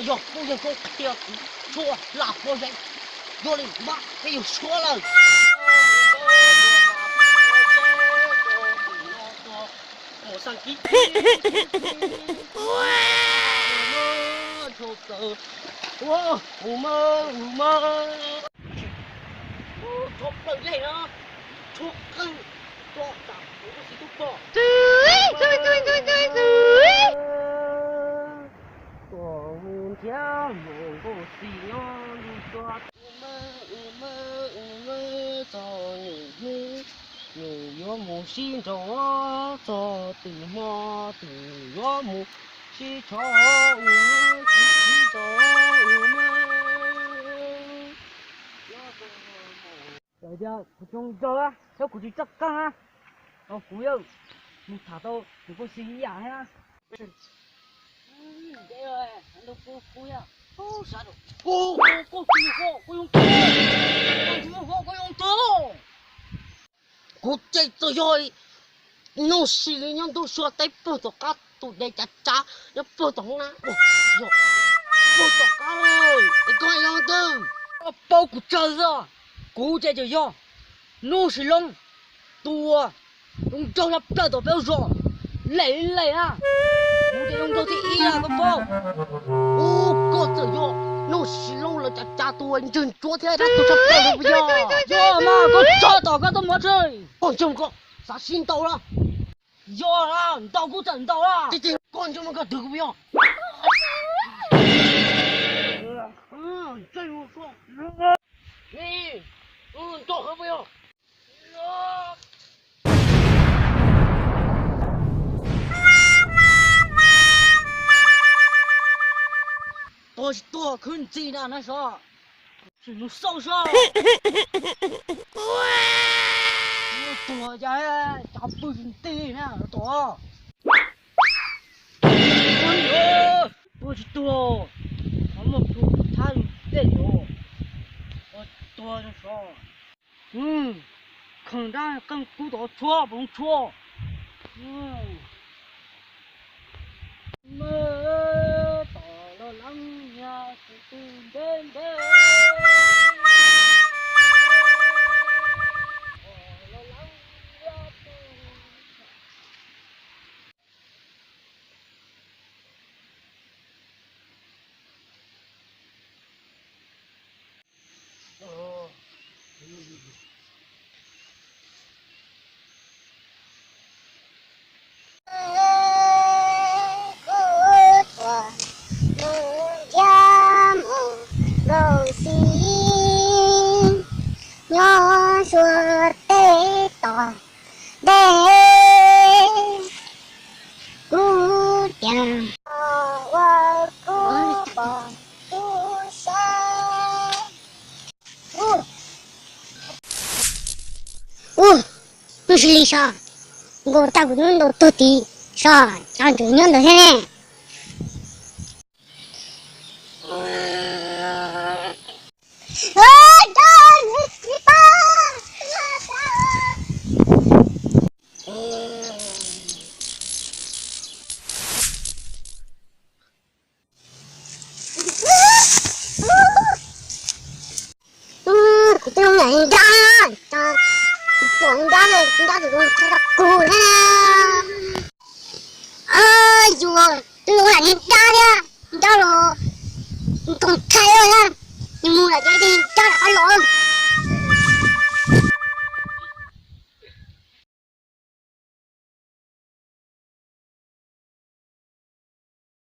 要不要给爹说拉活人，有你妈没有说了。我上机。我们，出本来了，出更多大，我是都报。对。家门不西洋路抓我们找你有木心中找的么的有木西找我们西找我们大家不中招啊要过去抓干啊不要你查到你不西洋呀这个哎，俺都不要，啥都，我用刀，我这要弄死人都说得不懂啊，都在家也不懂啊，不懂啊了，你干样的？包谷这个，古这就要，弄死人多，用招他不要说，累啊。我得用到第一两个包，我这要弄死弄了家多，你这昨天他都是不要，要嘛我找到个都没吃，光这么个啥心到了，要啦，你到我真到了，这光这么个都不要，这有说，你，到何不要？多肯定的那啥，是能烧烧。多家呀，家不是对呢，多。不是多，他们不他有这有，我多的少。肯定跟骨头错不错。到了狼呀，是真的。nhỏ suốt tê tỏ đê cú chàng qua cú bò cú sa不是丽莎，我大股东都到底啥？长这样的呢？人家这种这个狗呢？哎呦，这我让你打的，你打了，你刚开了呢，你摸了这个打了，